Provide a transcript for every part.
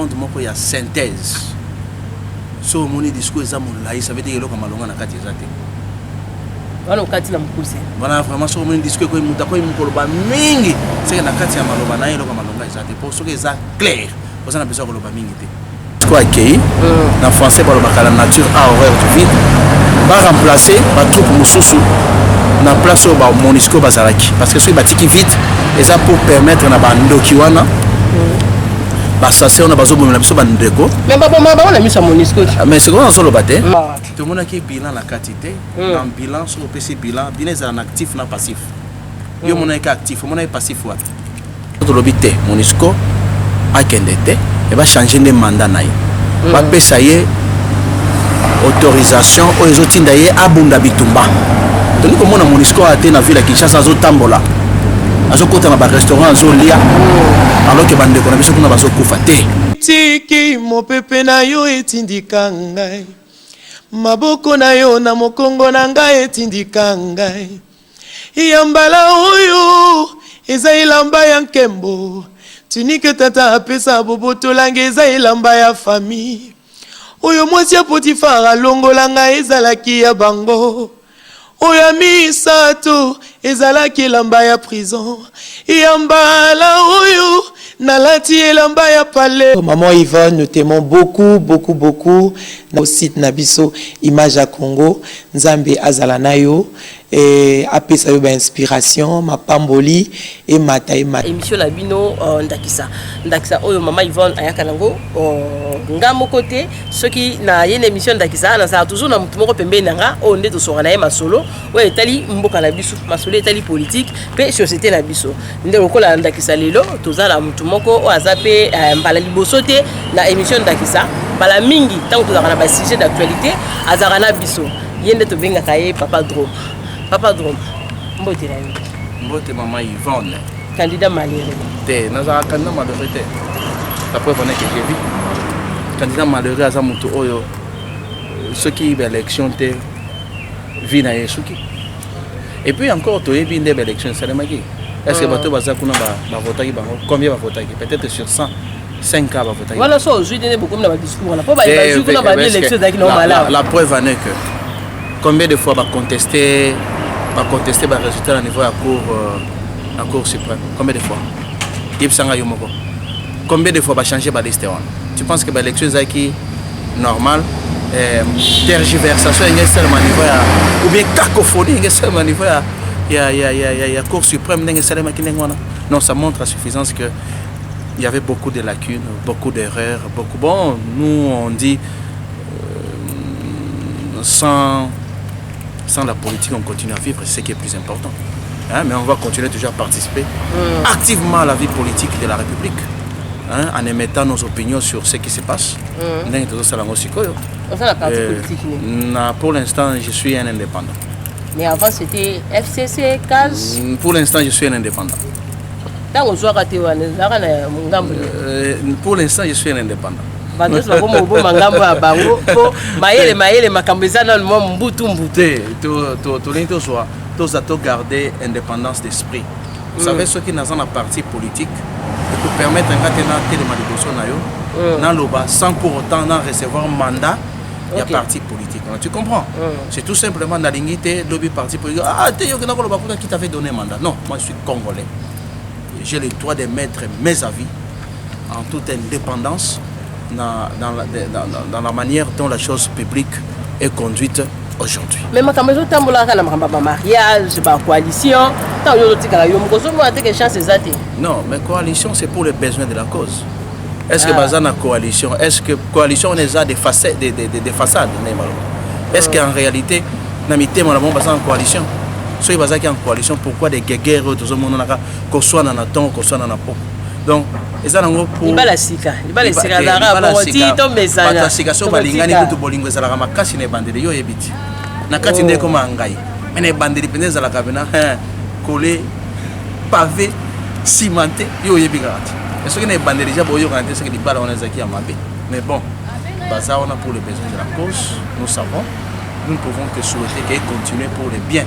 monde moko ya synthèse. So mon discours ça mon là, ça veut dire que comme malonga na kati ezate. Voilà kati na mukuse. Voilà vraiment so mon discours ko muta ko mukoloba mingi, c'est que na kati ya maloba na yelo comme malonga ezate. Pour ce que ça clair, pour ça na besoin koloba mingi te. Quoi accueilli en français par la nature a horreur du vide. Va remplacer par troupe mususu na place au Monisco Bazaraki parce que ce batiki vite et ça pour permettre na bando kiwana ça c'est on a besoin de la biso bandeko mais on a mis ça Monisco mais c'est comment on le battait tout le monde qui bilan la quantité en bilan sur le PC bilan est en actif na passif yo mon est actif mon est passif wa tout le bité Monisco a kendete et va changer de mandat naï va payer autorisation aux autres d'ailleurs à Bunda Bitumba. Donc comme on a Monisco a été dans la ville à Kinshasa à Zotambola, à Zokota dans le restaurant à Zolia, alors que bande qu'on a besoin qu'on a besoin de koufaté. Tiki mon pepe na yo etindika ngai, maboko na yo na mokongo na ngai etindika ngai. Iyambala oyo eza ilamba ya nkembo, tunike tata apesa boboto lange eza ilamba ya famille. Oyo mwasi ya Potifara longola nga ezalaki ya bango. Oyo misato ezalaki elamba ya prison. Yambala oyo nalati elamba ya palais. Maman Yvonne, nous t'aimons beaucoup. Au site Nabiso Image à Congo, Nzambe Azalanayo, et apesa yo ba inspiration, ma pamboli et mata. Émission Labino Ndakisa oyo Maman Yvonne ayaka nango ngamo côté ceux qui na yene émission Ndakisa na ça toujours na mutu moko pembeni nanga o nde to sora na ye masolo o etali mboka na biso masolo etali politique pe société na biso nde lokola Ndakisa lelo tozala mutu moko o azape mbala liboso te na émission Ndakisa bala mingi tant que na ba sujet d'actualité azara na biso yende to benga kaye Papa Drome mbote na yo Mbote Maman Yvonne candidat malheureux te nazara candidat malheureux te la preuve on est que j'ai vu candidat malheureux à Zamuto Oyo ceux qui élection te vie na yesuki et puis encore to yebi ndebe élection salemaki est-ce que bato bazakuna ba votaki bango combien va votaki peut-être sur 100 5 cas va voter voilà ça aujourd'hui n'est beaucoup na discours là pas ba élection na ba élection daki normal la preuve en est que combien de fois va contester ba résultat au niveau à cour suprême combien de fois Yipsanga Yomoko combien de fois va changer ba liste tu penses que ba élection zaki normal tergiversation est seulement niveau ou bien cacophonie est seulement niveau il y a cour suprême n'est seulement qui non ça montre à suffisance que il y avait beaucoup de lacunes, beaucoup d'erreurs, beaucoup. Bon, nous on dit sans la politique on continue à vivre, c'est ce qui est plus important. Hein, mais on va continuer toujours à participer activement à la vie politique de la République, hein, en émettant nos opinions sur ce qui se passe. Pour l'instant, je suis un indépendant. Mais avant c'était FCC, CAS. Pour l'instant, je suis un indépendant. Pour l'instant, je suis un indépendant. Tous à garder indépendance d'esprit. Vous savez, ceux qui n'ont pas parti politique, pour permettre un gars sans pour autant recevoir un mandat, il y a parti politique. Tu comprends? C'est tout simplement dans l'unité, lobby parti politique. Ah, qui t'avait donné un mandat? Non, moi je suis congolais. J'ai le droit de mettre mes avis en toute indépendance dans la manière dont la chose publique est conduite aujourd'hui. Mais ma caméra tambola kana mariage, coalition, non, mais coalition c'est pour les besoins de la cause. Est-ce que bazana coalition? Est-ce que coalition on est des façades, des façades? Est-ce qu'en réalité namité mon bon bazana coalition? Ceux qui en coalition, pourquoi des guerres, tout le monde qu'on soit dans ton, qu'on soit dans la peau. Donc, ils ont pour. Il va la sika. Il va la sika. Il va la sika. Il va la sika. Il va la sika. Il va la sika. Il va la sika. Il va la sika. Il va la sika. Il va la sika. Collé, pavé, cimenté. Il va la sika. Est-ce que les bandits déjà pour y rentrer, c'est que les balles on les a qui à Mabé. Mais bon, ça on a pour les besoins de la cause. Nous savons, nous ne pouvons que souhaiter qu'elle continue pour le bien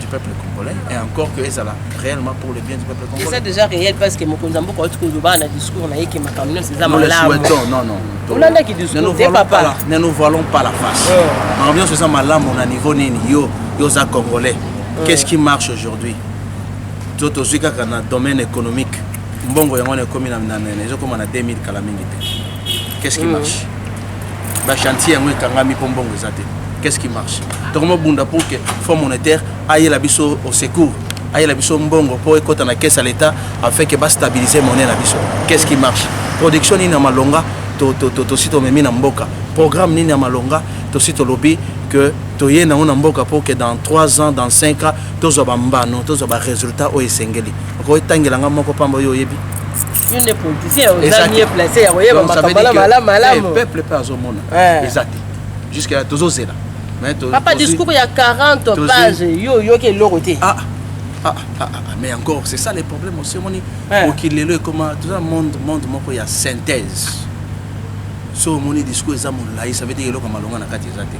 peuple congolais et encore que ça là réellement pour le bien du peuple congolais. C'est déjà réel parce que mon konzambo quand tu vois dans discours na yeke makamino c'est ça. Nous le souhaitons, non. On a qui discours papa. Ne nous voilons pas la face. En ambiance c'est ça malam on a niveau nini yo za congolais. Qu'est-ce qui marche aujourd'hui? Tout aussi dans le domaine économique. Mbongo yango comme na comme na 2000 kala mingi te. Qu'est-ce qui marche? Ba chantier yango kangami po mbongo ezate. Qu'est-ce qui marche? Tokomo bunda pour que fonds monétaire aille la biso au secours. Aille la biso mbongo pour écouter na caisse à l'état afin que ba stabiliser monnaie la biso. Qu'est-ce qui marche? Production ni na malonga to sito memi na mboka. Programme ni na malonga to sito lobby que toye na mboka pour que dans 3 ans dans 5 ans tozo ba mbano tozo ba résultat o esengeli. Ko tangela nga moko pamba yo yebi. Une des politiciens aux amis placés à voyer le peuple pas au monde. Exact. Jusqu'à tozo zela. Papa discours il y a 40 pages yo qui l'autre. Mais encore c'est ça les problèmes aussi moni. Pour qu'il le comment tout ça monde moko ya synthèse. So moni discours ça mon là ça veut dire que malonga na kati ezate.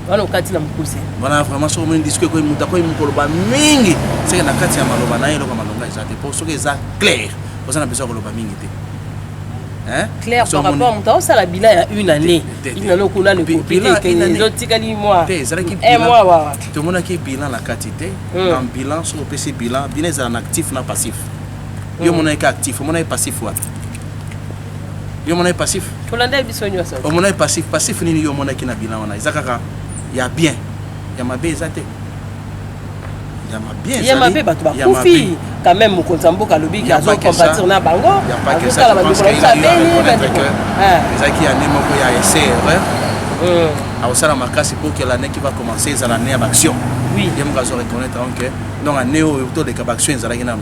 Voilà kati na mkusi. Voilà vraiment so moni discours ko muta ko mukoloba mingi. C'est na kati ya maloba na yelo ko malonga ezate. Pour ce que ça clair. Pour ça na besoin koloba mingi te. Hein? Claire par rapport à ça la bilan il y a une année. Il a qu'on a le bilan les autres tikali mois. Un mois. Tout le monde qui bilan la quantité dans bilan sur le PC bilan est en actif na passif. Yo mon est actif, mon est passif wa. Yo mon est passif. Hollandais bisonyo ça. Mon est passif ni yo mon qui na bilan wana. Izakaka il y a bien. Il y a ma bezate. Il y a ma bien. Il y a ma bien. Quand même mon konzambo kalobi qui a compatir na bango. Il y a pas que ça. Parce qu'il a reconnaître que les qui a né moko ya essai. A aussi la marquage pour que l'année qui va commencer c'est l'année d'action. Oui. Il y a reconnaître que donc année autour de l'action ils allaient gagner.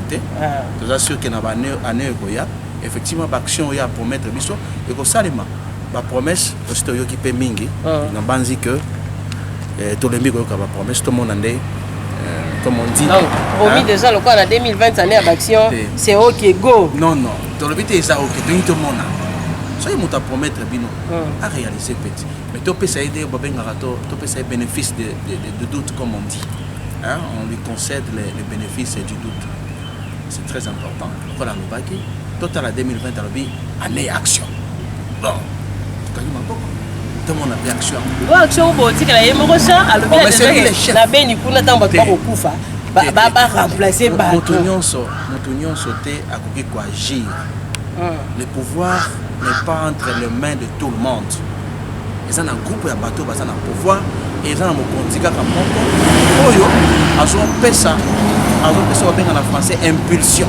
Tout ça sûr que na année goya effectivement l'action ya promettre biso et que ça la promesse parce que yo qui paie mingi na banzi que tout le monde ko ba promesse tout le monde andé comme on dit. Donc, promis déjà le quoi en 2020 année d'action, c'est OK go. Non, dans le but c'est ça OK, tout le monde. Ça il m'a promettre bino à réaliser petit. Mais tu peux aider tu peux essayer bénéfice de doute comme on dit. Hein? On lui concède les bénéfices du doute. C'est très important. Voilà le baquet. Total à 2020 année action. Bon. Tout le monde a bien action. Action politique la yemokosa alobi na beni kuna tamba kwa kufa ba remplacer ba motonionso sauté à quoi agir. Le pouvoir n'est pas entre les mains de tout le monde. Ils ont un groupe de bateaux basé dans le pouvoir et ils ont un mokontika comme moko oyo azo pesa bien en français impulsion.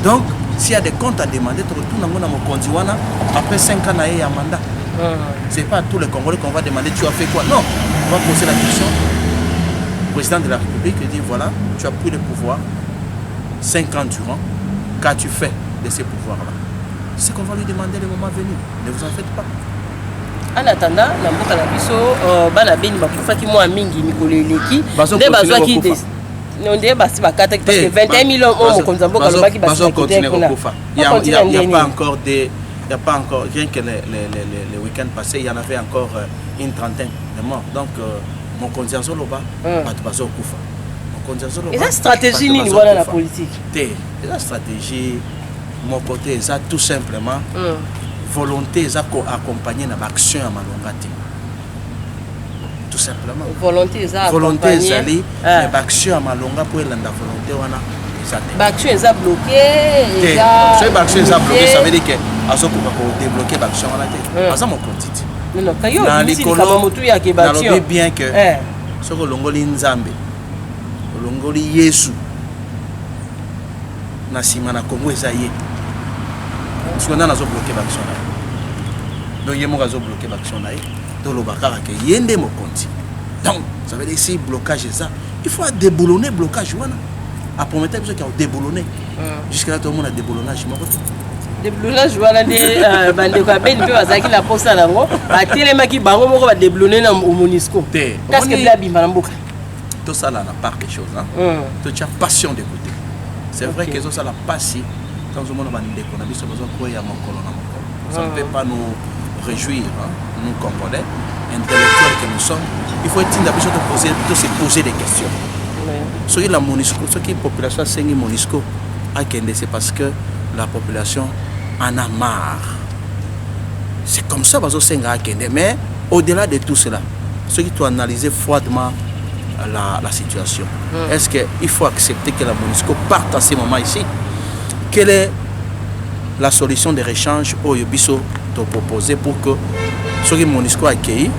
Donc s'il y a des comptes à demander tu retournes dans mokondi wana après 5 ans na ya mandat. C'est pas tous les Congolais qu'on va demander tu as fait quoi. Non, on va poser la question au président de la République et dire voilà, tu as pris le pouvoir 5 ans durant, qu'as-tu fait de ces pouvoirs-là? C'est qu'on va lui demander le moment venu. Ne vous en faites pas. En attendant, na mboka na biso bana beni bakufa ki mo mingi mikolo eleki nde bazwa ki des non nde basi bakata parce que 21 millions mo konzambo kalobaki basi continuer kufa. Il y a pas encore des il n'y a pas encore, rien que les week-ends passés, il y en avait encore une trentaine de morts. Donc, mon conscience est là-bas, pas de base au Koufa. Mon conscience est là-bas. Et la stratégie, ni voilà la politique. La stratégie, mon côté, c'est tout simplement volonté, c'est accompagner l'action à Malongati. Tout simplement. Volonté, c'est volonté, c'est l'action à Malonga pour la volonté. L'action est bloquée. L'action est bloquée, ça veut dire que azo ko débloquer l'action à la tête. Asa mon compte. Non, kayo ni kama mutu ya ke baction. On bien que soko longoli nzambe. Longoli Yesu. Na sima na Congo ezaye. Parce qu'on a nazo bloquer l'action là. Donc yemo gazo bloquer l'action là. Donc lo bakara ke yende mo compte. Donc ça veut dire si blocage ça, il faut déboulonner blocage wana. À promettre que a déboulonné. Jusqu'à là tout le monde a déboulonnage mon côté. Déboulonnage wana de bande ko ben pe bazaki la posa nango ba telemaki bango moko ba déboulonner na Monisco. Qu'est-ce que bla bimba mboka? Tout ça là n'a pas quelque chose hein. Tu as passion d'écouter. C'est vrai que ça la passe quand on monde va nous déconner, ça besoin quoi ya mon colonne. Ça ne peut pas nous réjouir hein, nous Congolais intellectuels que nous sommes. Il faut être d'habitude de se poser des questions. Ce qui la Monisco, ce qui la population a sengi Monisco à Kende, c'est parce que la population en a marre. C'est comme ça bazo senga à Kende. Mais au-delà de tout cela, ce qui doit analyser froidement la situation. Est-ce qu'il faut accepter que la Monisco parte à ce moment ici? Quelle est la solution de réchange au Yobiso te proposer pour que ce qui Monisco a accueilli,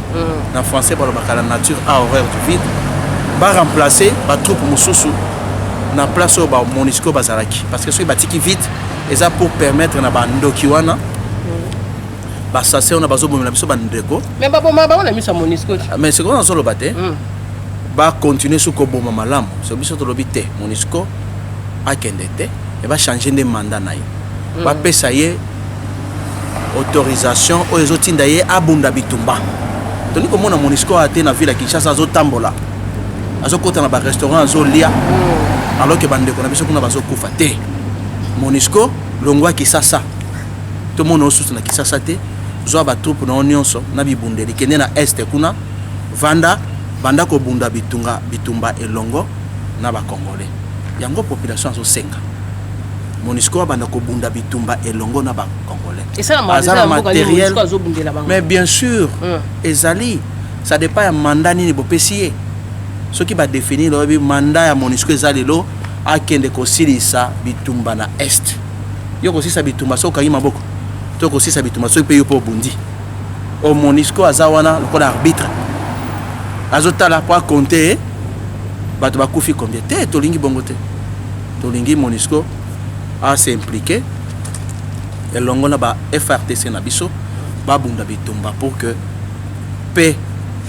en français par la nature à horaire du vide, va remplacer la troupe Moussoussou dans la place où Monisco Bazaraki. Parce que ce qui est vide, c'est pour permettre à Ndokiwana ça c'est on a besoin de Bandeko. Mais on a mis sur Monisco. Mais c'est qu'on a le batté. Va continuer sur Kobo Mamalam. C'est obligé de l'obité. Monisco a Kendete et va changer de mandat. Va payer autorisation aux autres d'ailleurs à Bunda Bitumba. Tandis que mon Monisco a été dans la ville à Kinshasa, à Tambola. À ce côté, dans un restaurant, à Zolia. Alors que Bandeko, on a besoin de Koufate. Monisco, l'ongwa Kisasa. Tout le monde a soutenu Kisasa. Zo ba troupe na onionso na bibundeli kende na este kuna vanda banda ko bunda bitumba elongo na ba congolais yango population zo senga Monisco banda ko bunda bitumba elongo na ba congolais et ça matériel mais bien sûr ezali ça dépend ya mandat ni bopesier ce qui va définir le mandat ya Monisco ezali lo akende ko silisa bitumba na est yoko sisa bitumba so kayima boko donc aussi ça bitumba so paye pour Bundi au Monisco azawana le arbitre azotala pour compter bato bakufi combien te tolingi bongote tolingi Monisco a s'impliquer et longo na ba FRDC na biso ba bunda bitumba pour que paix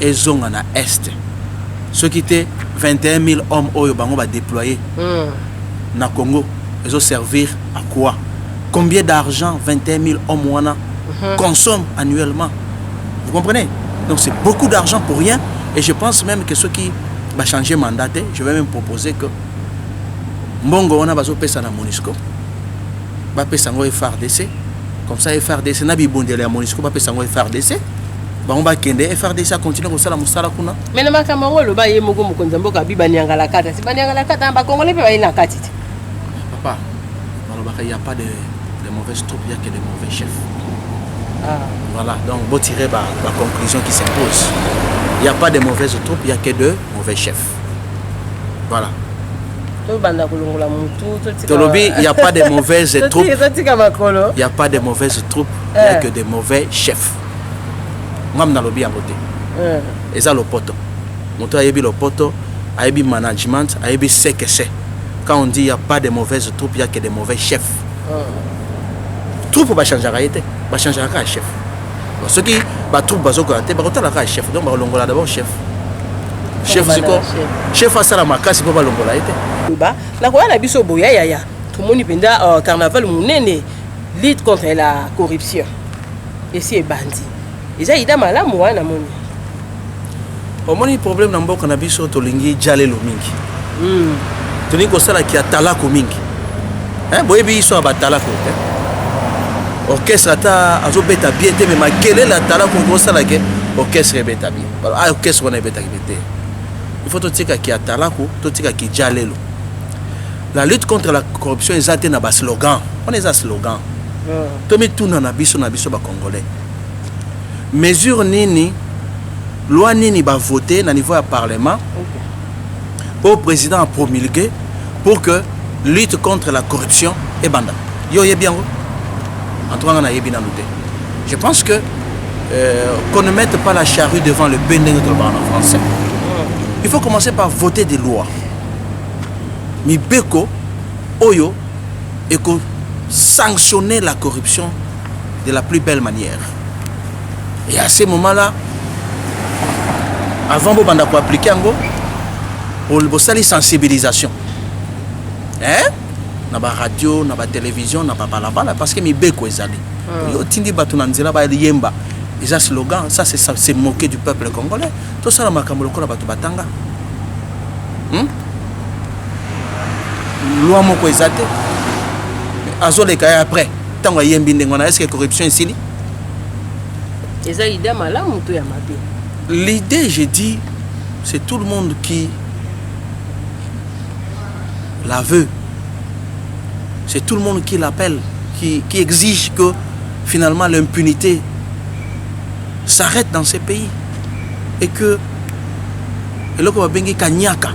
et zonga na est ce qui était 21 000 hommes oyo bango ba déployer na Congo ils ont servir à quoi? Combien d'argent 21 000 hommes consomment annuellement? Vous comprenez? Donc c'est beaucoup d'argent pour rien. Et je pense même que ceux qui vont changer de mandat, je vais même proposer que Mbongo on a besoin de payer na Monisco. Va payer sango FRDC. Comme ça FRDC na bibondele à Monisco va payer sango FRDC. On va kende FRDC a continuer comme ça la musala kuna. Mais le makamaro le ba yemoko mukonzambo ka bibanyanga la kata. Si banyanga la kata ba congolais pe ba ina katiti. Papa, il n'y a pas de mauvaises troupes, il n'y a que de mauvais chefs. Voilà, donc vous tirez la conclusion qui s'impose. Il n'y a pas de mauvaises troupes, il n'y a que de mauvais chefs. Voilà. Il n'y a pas de mauvaises troupes. Il n'y a pas de mauvaises troupes, il n'y a que de mauvais chefs. Moi, je suis lobby à côté. Et ça, le poteau. Moi, je suis le poteau, je suis management, je suis ce que c'est. Quand on dit qu'il n'y a pas de mauvaises troupes, il n'y a que de mauvais chefs. Troupe va changer la réalité, va changer la chef. Ce qui va troupe va zokoter, va retourner la chef. Donc va longola d'abord chef. Chef c'est quoi? Chef a ça la makasi pour va longola été. Ba, la quoi na biso boya ya. Tout le monde penda carnaval munene lutte contre la corruption. Et c'est bandit. Et ça ida malamu wana moni. Au moins le problème na mboka na biso to lingi jale lo mingi. Toni ko sala ki atala ko mingi. Boyebi so abatala ko. Orchestre ata azobeta bien te mais makele la tala ko ngosala ke orchestre beta bien. Orchestre on beta bien. Il faut totika ki atala ko totika ki jalelo. La lutte contre la corruption est atteinte na ba slogan. On est à slogan. Tomi tuna na biso ba congolais. Mesure nini loi nini ba voter na niveau ya parlement. Au président a promulgué pour que lutte contre la corruption et banda. Yo ye bien. Je pense que qu'on ne mette pas la charrue devant le bénin de en français. Il faut commencer par voter des lois. Mi beko oyo et que sanctionner la corruption de la plus belle manière. Et à ce moment-là, avant de appliquer ango, on va sensibilisation. Hein? Na ba radio, na ba télévision, na ba balabala parce que mi beko ezali. Yo tindi batu na nzela ba yemba. Ils ont slogan, ça c'est moquer du peuple congolais. Tout ça la makambo lokola batu batanga. Loi moko ezate. Azole kaya après, tango yembi ndengona est-ce que corruption ici? Eza idée malamu to ya mabe. L'idée, j'ai dit, c'est tout le monde qui l'aveu. C'est tout le monde qui l'appelle, qui exige que finalement l'impunité s'arrête dans ces pays. Et que le ko bengi kanyaka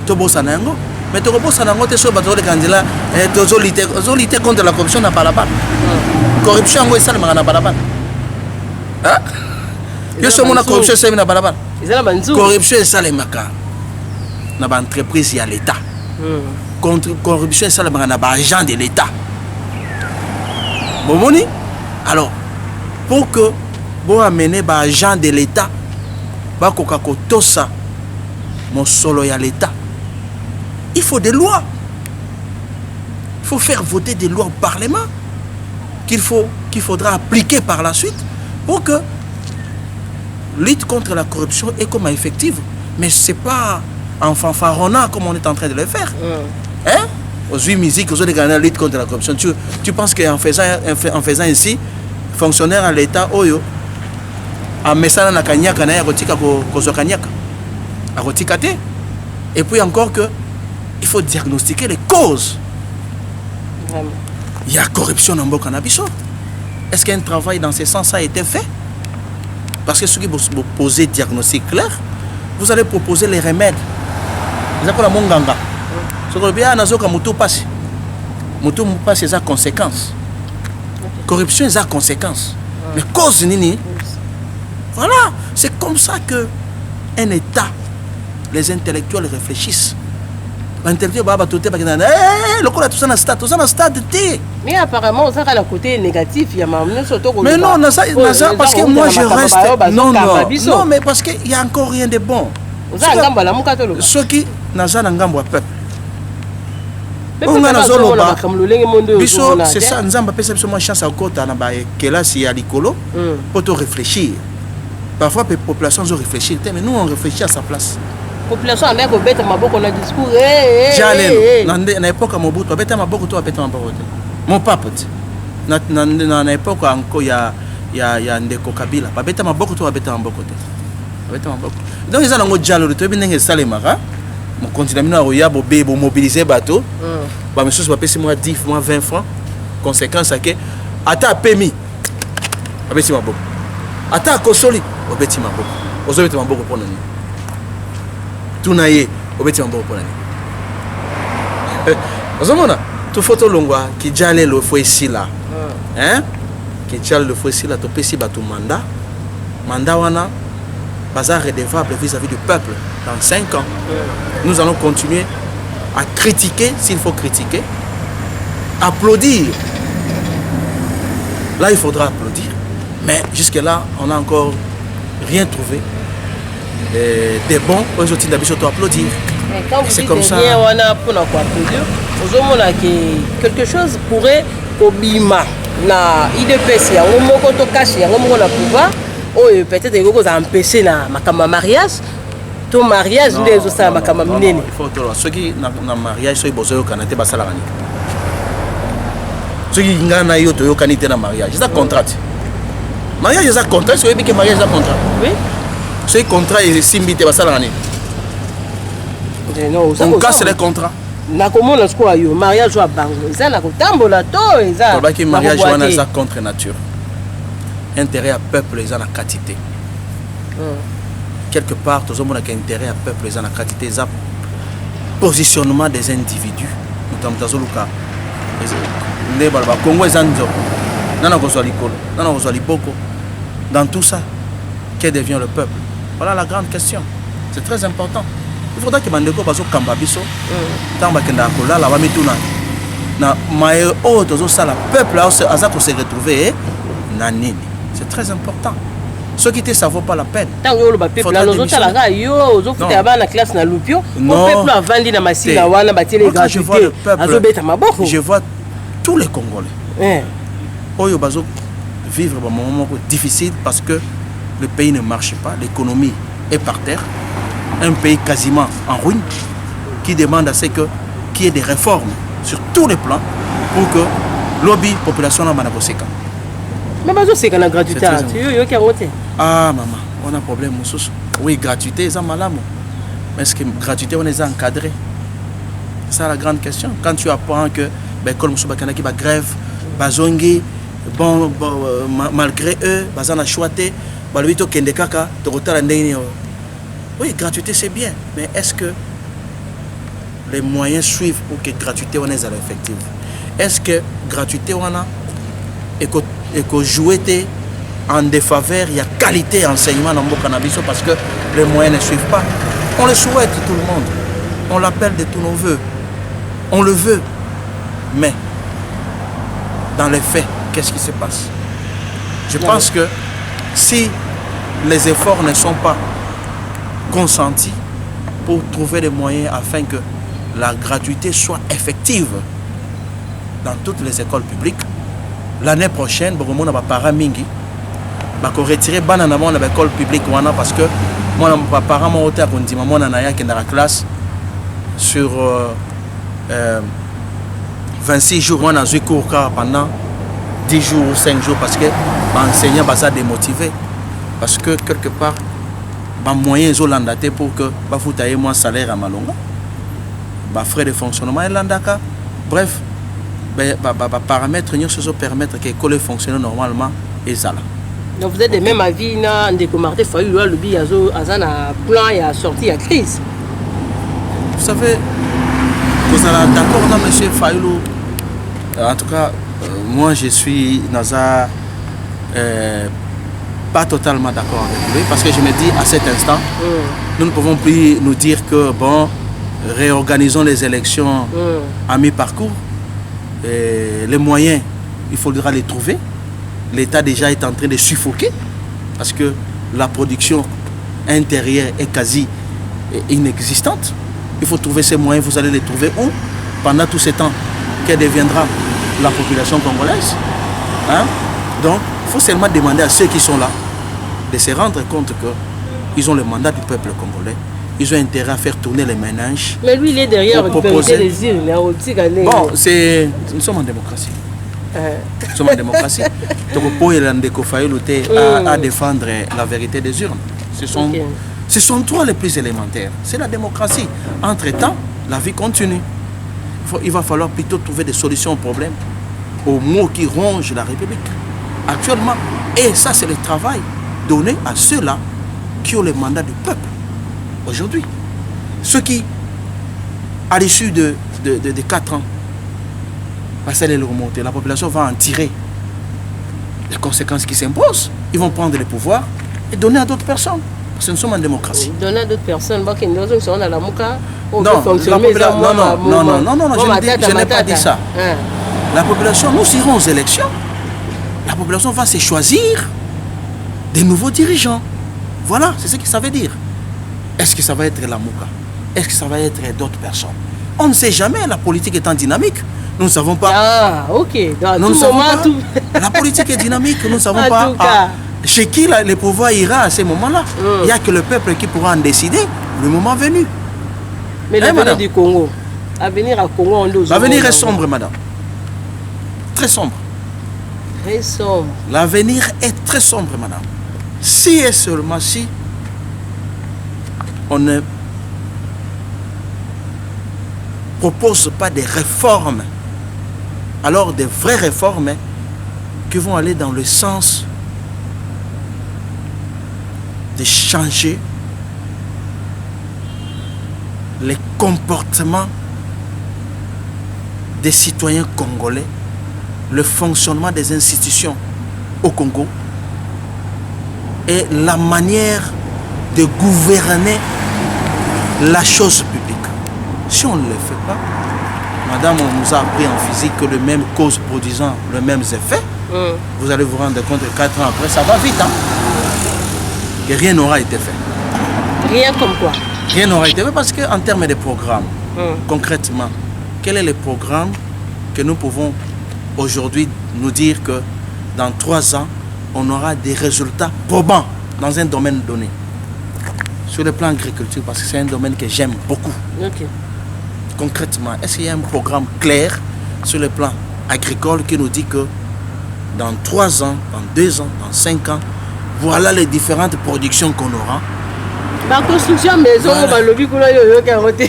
to bosana yango mais to bosana ngote so bato le kandila to lutter contre la corruption na balabala. Corruption ngo esala mangana balabala. Hein? Yo so mona corruption c'est na balabala. Corruption esala maka na ba entreprise ya l'état. Contre corruption esala mangana ba agent de l'état. Bomoni alors pour que bon amener ba agent de l'état ba kokakotosa mon solo ya l'état, il faut des lois, il faut faire voter des lois au parlement qu'il faudra appliquer par la suite pour que lutte contre la corruption est comme effective, mais c'est pas en fanfaronnant comme on est en train de le faire. Hein? Aux 8 musiques, aux autres la lutte contre la corruption, tu penses qu'en faisant ainsi fonctionnaire à l'état oyo a mesana na kanyaka na rotika ko kanyaka a rotika te. Et puis encore que il faut diagnostiquer les causes. Vraiment. Il y a corruption dans Mboka na biso. Est-ce qu'un travail dans ce sens a été fait? Parce que ceux qui vous posez diagnostic clair, vous allez proposer les remèdes. Vous appelez la monganga. Ce que bien nazoka mutu passe. Mutu passe ses conséquences. Corruption a conséquences. Mais cause nini? Voilà, c'est comme ça que un État, les intellectuels réfléchissent. L'intellectuel va tout le stade. Mais apparemment, on a le côté négatif. Mais non, parce que moi je reste. Non, mais parce qu'il n'y a encore rien de bon. Ceux qui n'ont pas peuple. C'est ça, nous avons une chance à côté de l'écolo pour réfléchir. Parfois, les populations ont réfléchi, mais nous, on réfléchit à sa place. La population a bête ma beaucoup dans discours. Dans l'époque, Mobutu, bête ma beaucoup, toi, bête ma beaucoup. Mon papa, dans l'époque, encore, il y a Ndeko Kabila. Bête ma beaucoup, toi, bête ma beaucoup. Donc, ils ont un dialogue, tu es bien salémara. Mon continent, il mobiliser bateau. Monsieur, je vais payer moi 10, moi 20 francs. Conséquence, c'est que, à ta PMI, bête ma beaucoup. À ta Kosoli, obeti maboko. Ozobeti maboko pour nani. Tunaye, obeti maboko pour nani. Ozomona, tu photo longwa qui jale le fo ici là. Hein? Qui jale le fo ici là, to pesi ba tu mandat. Mandat wana bazar redevable vis-à-vis du peuple dans 5 ans. Nous allons continuer à critiquer s'il faut critiquer. Applaudir. Là, il faudra applaudir. Mais jusque-là, on n'a encore rien trouvé. Des bons, aux autres d'habitude, applaudir. C'est comme ça. On a pour applaudir. Quelque chose pourrait obima na IDPS ya ngomoko to caché ya ngomoko na pouvoir ou peut-être que vous empêcher na makama mariage. Ton mariage les autres ça makama minene. Il faut ceux qui na mariage so bozo kanate basala ngani. Ceux qui ngana yo to yo kanite na mariage. C'est un contrat. Mariage est un contrat, c'est que mariage est un contrat. Oui. Ce contrat est simbité à ça. On casse les contrats. Na comment on a yo mariage à bango. Ça na kotambola to ça. Pour que mariage wana ça contre nature. Intérêt à peuple les en quantité. Quelque part tous hommes qui intérêt à peuple les en quantité ça positionnement des individus. Nous dans zoluka. Ne balba Congo ezanzo. Nana kozali kolo. Nana kozali boko. Dans tout ça, que devient le peuple? Voilà la grande question. C'est très important. Il faudra que Mandeko baso kambabiso. Tant bakenda kola la ba mituna. Na mae o tozo sala peuple aza ko se retrouver nanini. C'est très important. Ceux qui ne savent pas la peine. Tant que le peuple là nous autres là yo ozo futa ba na classe na lupio. Le peuple a vendu na masina wana ba télé gratuité. Azobeta maboko. Je vois tous les Congolais. Oyo bazo vivre un moment difficile parce que le pays ne marche pas, l'économie est par terre, un pays quasiment en ruine qui demande à ce qu'il y ait des réformes sur tous les plans pour que lobby population n'a pas de conséquences. Mais c'est la gratuité. Ah maman, on a un problème. Oui, gratuité, c'est malade. Mais est-ce que gratuité on est encadré? C'est ça la grande question. Quand tu apprends que l'école Moussouba qui va grève, bazongi, bon, malgré eux, bazana chouate, balvito kendekaka, torota ndeni. Oui, gratuité c'est bien, mais est-ce que les moyens suivent pour que gratuité on est effective? Est-ce que gratuité on a et que jouer en défaveur, il y a qualité enseignement dans le cannabis parce que les moyens ne suivent pas? On le souhaite tout le monde, on l'appelle de tous nos voeux, on le veut, mais dans les faits, qu'est-ce qui se passe? Je pense que si les efforts ne sont pas consentis pour trouver des moyens afin que la gratuité soit effective dans toutes les écoles publiques, l'année prochaine, on va parler mingi, on retirer banana dans l'école publique parce que moi, mes parents m'ont dit que moi, je dans la classe sur 26 jours, on a eu cours pendant 10 jours ou 5 jours parce que l'enseignant va démotivé. Parce que quelque part, les moyens sont landatés pour que vous ayez moins salaire à Malonga, les frais de fonctionnement est landaka. Bref, les paramètres nous permettre que l'école fonctionne normalement et ça là. Donc vous êtes de même avis, Ndeko Martin Fayulu, le bi azana plan et a sorti à crise. Vous savez, vous êtes d'accord avec M. Fayulu? En tout cas, moi je suis dans un, pas totalement d'accord avec lui parce que je me dis à cet instant, nous ne pouvons plus nous dire que bon, réorganisons les élections à mi-parcours. Les moyens, il faudra les trouver. L'État déjà est en train de suffoquer parce que la production intérieure est quasi inexistante. Il faut trouver ces moyens, vous allez les trouver où? Pendant tout ce temps, quelle deviendra la population congolaise? Hein? Donc, il faut seulement demander à ceux qui sont là de se rendre compte qu'ils ont le mandat du peuple congolais. Ils ont intérêt à faire tourner les ménages. Mais lui, il est derrière les îles. Bon, nous sommes en démocratie. Nous sommes en démocratie. Donc, pour Ndeko Fayulu à défendre la vérité des urnes. Ce sont trois les plus élémentaires. C'est la démocratie. Entre-temps, la vie continue. Il va falloir plutôt trouver des solutions aux problèmes, aux maux qui rongent la République actuellement. Et ça, c'est le travail donné à ceux-là qui ont le mandat du peuple aujourd'hui. Ceux qui, à l'issue de 4 ans, passer les remonter, la population va en tirer les conséquences qui s'imposent. Ils vont prendre le pouvoir et donner à d'autres personnes. Parce que nous sommes en démocratie. Donner à d'autres personnes, non, je n'ai pas dit ça. La population, nous irons aux élections. La population va se choisir des nouveaux dirigeants. Voilà, c'est ce que ça veut dire. Est-ce que ça va être la Mouka? Est-ce que ça va être d'autres personnes? On ne sait jamais, la politique étant dynamique. Nous ne savons pas. Ah, ok. Nous ne savons pas. La politique est dynamique, nous ne savons pas. Chez qui le pouvoir ira à ce moment-là? Il n'y a que le peuple qui pourra en décider le moment venu. Mais l'avenir du Congo, l'avenir à Congo, l'avenir est sombre, madame. Très sombre. Très sombre. L'avenir est très sombre, madame. Si et seulement si on ne propose pas des réformes, alors des vraies réformes qui vont aller dans le sens de changer les comportements des citoyens congolais, le fonctionnement des institutions au Congo et la manière de gouverner la chose publique. Si on ne le fait pas, madame, on nous a appris en physique que le même cause produisant les mêmes effets, vous allez vous rendre compte que 4 ans après, ça va vite. Hein? Et rien n'aura été fait. Rien comme quoi? Rien n'aura été fait parce qu'en termes de programme, concrètement, quel est le programme que nous pouvons aujourd'hui nous dire que dans 3 ans, on aura des résultats probants dans un domaine donné? Sur le plan agriculture, parce que c'est un domaine que j'aime beaucoup. Okay. Concrètement, est-ce qu'il y a un programme clair sur le plan agricole qui nous dit que dans 3 ans, dans 2 ans, dans 5 ans, voilà les différentes productions qu'on aura? La construction maison, on va lobby pour yo carotte.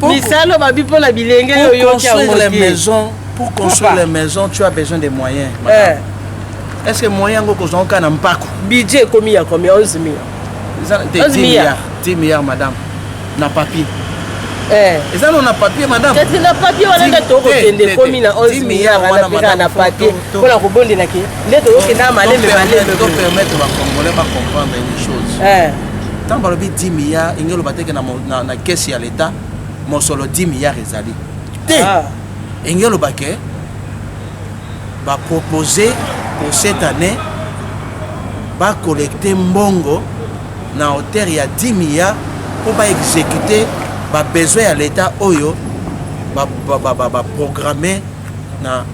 Misalo ba bi pour la bilenge yo construire les maisons, pour construire les maisons, tu as besoin de moyens. Est-ce que moyen ngo kozon kana mpako? Budget combien à combien 11 millions. 10 milliards. 10 milliards madame. Na papier. Et ça on a papier madame. Peut-être na papier on a to ko kende combien na 11 milliards na papier. Pour la rebondir là qui. Les to ke na malé mais to permettre ba Congolais ba comprendre une chose. Tant balobi 10 milliards ingelo bateke na caisse ya l'état mo solo 10 milliards ezali. Ingelo baké va proposer pour cette année va collecter mbongo na hauteur ya 10 milliards pour va exécuter va besoin à l'état oyo va programmer na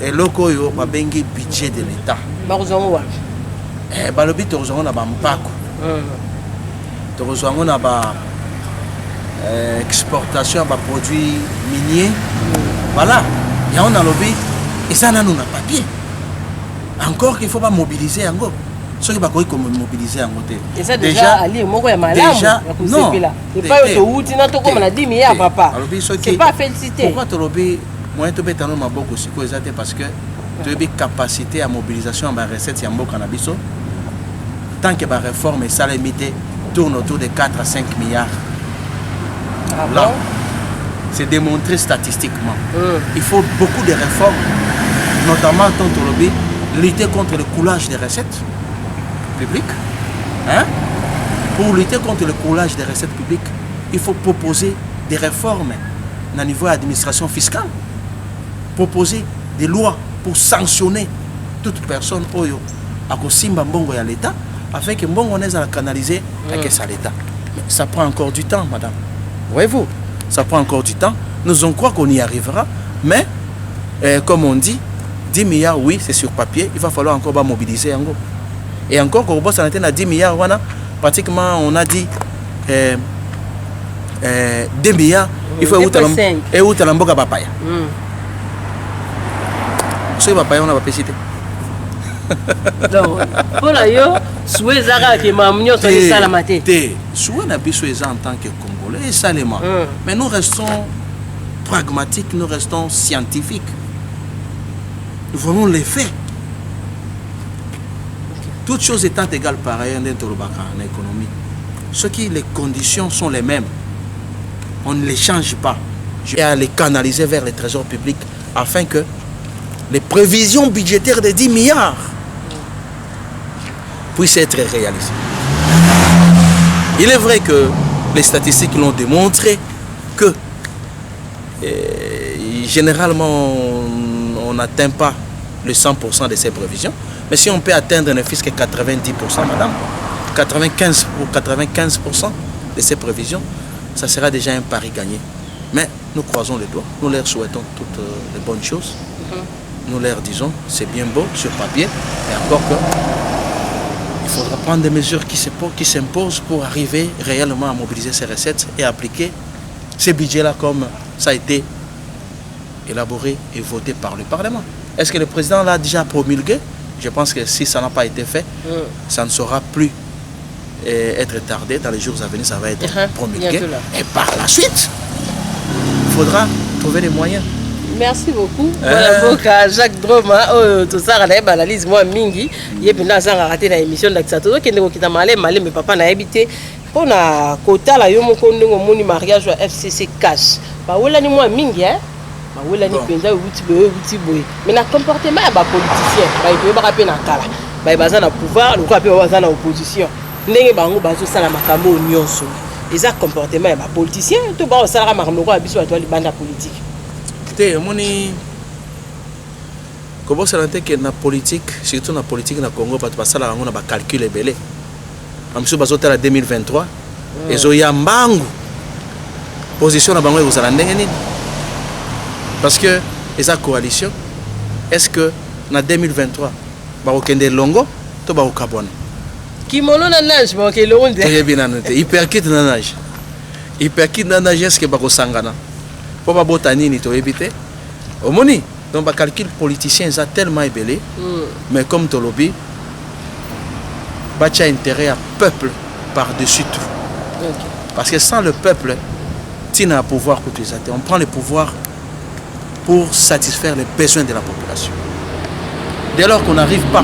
eloko oyo va bengi budget de l'état bazongo wa balobi tozongo na ba mpako tozongo na ba exportation ba produits miniers voilà ya on a lobby et ça nous n'a papier encore qu'il faut pas mobiliser encore ceux qui va mobiliser en côté et ça déjà ali moko ya malamu déjà non et pas yo to uti na to comme na 10 milliards papa c'est pas félicité pourquoi to lobby moyen to betano maboko siko ezate parce que tu as capacité à mobilisation en recette ya mboka na biso tant que la réforme et ça limité tourne autour de 4 à 5 milliards là c'est démontré statistiquement il faut beaucoup de réformes notamment tant au lobby lutter contre le coulage des recettes publiques hein? Pour lutter contre le coulage des recettes publiques il faut proposer des réformes au niveau de l'administration fiscale proposer des lois pour sanctionner toute personne oyo akosimba mbongo ya l'État afin que mbongo on a canalisé à caisse à l'État. Mais ça prend encore du temps madame, voyez-vous, ça prend encore du temps, nous on croit qu'on y arrivera mais comme on dit 10 milliards oui c'est sur papier, il va falloir encore mobiliser en gros. Et encore quand on bosse à 10 milliards voilà, pratiquement on a dit 2 milliards il faut et où talamboka papaya ce papaya on a pas cité donc pour la yo souhait zara que mamnyo so ça la maté souhait na biso en tant que Congolais et salement mais nous restons pragmatiques, nous restons scientifiques, nous voyons les faits. Toutes choses étant égales par ailleurs en économie, ce qui les conditions sont les mêmes, on ne les change pas. Et à les canaliser vers les trésors publics afin que les prévisions budgétaires de 10 milliards puissent être réalisées. Il est vrai que les statistiques l'ont démontré que généralement on n'atteint pas le 100% de ces prévisions. Mais si on peut atteindre ne fût-ce que 90%, madame, 95 ou 95% de ces prévisions, ça sera déjà un pari gagné. Mais nous croisons les doigts, nous leur souhaitons toutes les bonnes choses. Nous leur disons, c'est bien beau sur papier, mais encore que il faudra prendre des mesures qui s'imposent pour arriver réellement à mobiliser ces recettes et appliquer ces budgets-là comme ça a été élaboré et voté par le Parlement. Est-ce que le président l'a déjà promulgué? Je pense que si ça n'a pas été fait, ça ne saura plus être tardé. Dans les jours à venir, ça va être promulgué. Et par la suite, il faudra trouver les moyens. Merci beaucoup. Voilà, Jacques Droma, tout ça, on a balalisé moi mingi. Il y a bien ça raté dans l'émission d'Axato. Qui n'est pas malé, mais papa n'a habité. On a quota la yomo kondo moni mariage au FCC cash. Bah voilà ni moi mingi hein. Bah voilà ni penza outi boy. Mais na comportement ya ba politicien. Bah il peut pas rappeler na kala. Bah baza na pouvoir, le quoi peut baza na opposition. Ndenge bango bazo sala makambo nyonso. Eza comportement ya ba politicien to ba sala makambo ko abiso atwa libanda politique. Moni comment ça que na politique surtout na politique na Congo parce que ça là on a ba calcul belé amso bazotala 2023 ezo ya mbangu position na bango ezala ndenge nini parce que eza coalition est-ce que na 2023 ba okende longo to ba okabona kimono na nage ba okende longo te binana te hyperkit na nage est-ce que ba ko sangana pour pas botani ni to éviter au moni donc ba calcul politicien ça tellement ébélé mais comme to lobby bacha intérêt à peuple par-dessus tout. Ok. Parce que sans le peuple, tu n'as pouvoir que tu as. On prend le pouvoir pour satisfaire les besoins de la population. Dès lors qu'on n'arrive pas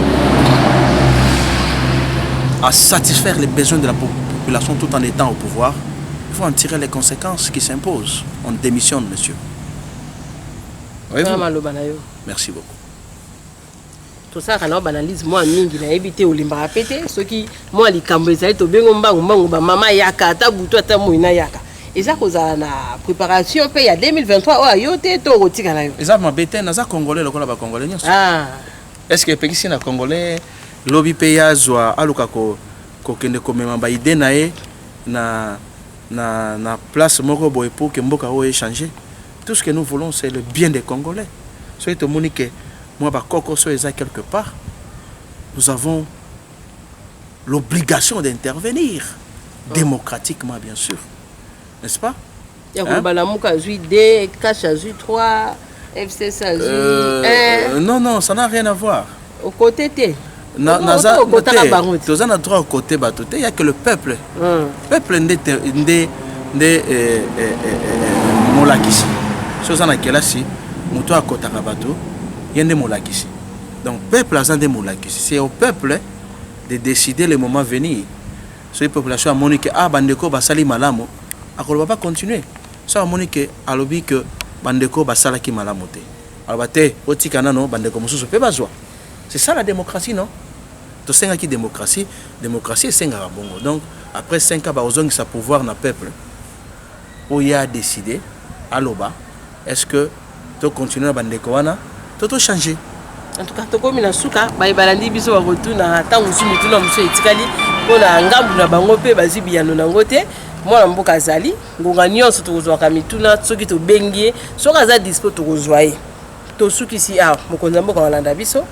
à satisfaire les besoins de la population tout en étant au pouvoir, il faut en tirer les conséquences qui s'imposent. On démissionne, monsieur. Voyez-vous? Merci beaucoup. Tout ça, quand on analyse, moi, mingi na éviter olimba répéter, ce qui, moi, les cambouis, to bengomba, maman yaka, tabuto, tamuina yaka. Et ça, cause la préparation, il y a 2023, oh, yote, to roti kana yo. Et ça, ma bête, naza congolais, le congolais, congolais. Ah. Est-ce que pekisi na congolais, lobby paya zwa aluka ko kende komema ba idée nae na place moko boy pour que mboka o échanger. Tout ce que nous voulons, c'est le bien des Congolais. Soyez tout monique, moi, ba koko so eza quelque part. Nous avons l'obligation d'intervenir démocratiquement, bien sûr. N'est-ce pas? Il y a Balamuka 2, Kacha 3, FCS 1. Non, ça n'a rien à voir. Au côté T. Il n'y a que le peuple. Le peuple n'est molakisi. Si on a kelasi, muto akotaka bato, yende molakisi. Donc peuple a des molakisi. C'est au peuple de décider le moment venu. Si la population a monique ah bandeko basali malamu, akolo va pas continuer. Ça a monique alobi que bandeko basala ki malamu te. Alors bate otikana no bandeko mususu pe bazwa. C'est ça la démocratie, non? To senga ki démocratie est senga bongo. Donc après 5 ans ba ozongi sa pouvoir na peuple. Où il a décidé aloba est-ce que tu continues à bandeko wana to changer. En tout cas to komi na suka ba ibalandi biso wa retourna tangu sumi tuna muso etikali pona ngambu na bango pe bazibiyano na ngote mwana mboka azali ngonga nyonso tokozwa kamituna soki to bengie soka za dispo tokozwa ye to suki si a mokonza mboka walanda biso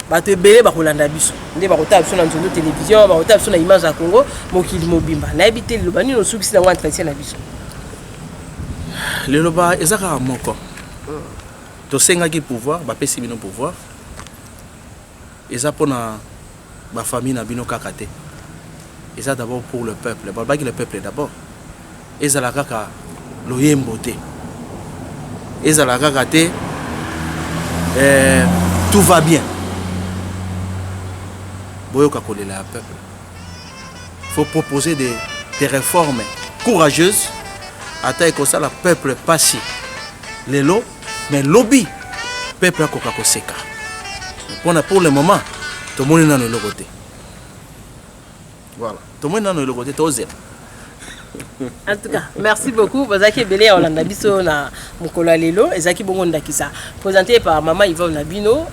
bato ebele bakolanda biso nde bakotala biso na nzondo télévision bakotala biso na image ya Congo mokili mobimba nayebi te liloba nini osuki si nango entretien na biso liloba ezaka moko tosengaki pouvoir bapesi bino pouvoir eza pona ba famille na bino kaka te eza d'abord pour le peuple balobaki le peuple d'abord ezala kaka loyembo te ezala kaka te tout va bien boyoka kolela ya peuple faut proposer des réformes courageuses ata ekosala peuple pasi lelo mais lobby peuple akoka koseka pour le moment tomoni nano eloko te voilà tomoni nano eloko te tozela. En tout cas, merci beaucoup. Bazaki Belé Olanda Biso na Mukolo Lelo, Ezaki Bongo Ndakisa. Présenté par Maman Yvonne Nabino,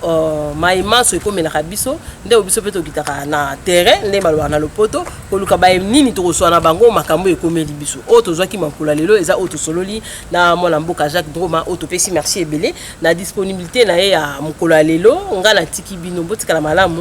Maïma Soeko Menaka Biso, Nde Obiso Peto Kitaka na terrain, Nde Malwa na Lopoto, Koluka Baye Nini Toroso na Bango, Makambo Ekome Libiso. Oto Zwaki Mukolo Lelo, Eza Oto Sololi, na Molamboka Jacques Droma, Oto Pesi merci Belé, na disponibilité na ya Mukolo Lelo, Nga na Tiki Bino, Botika la Malamu.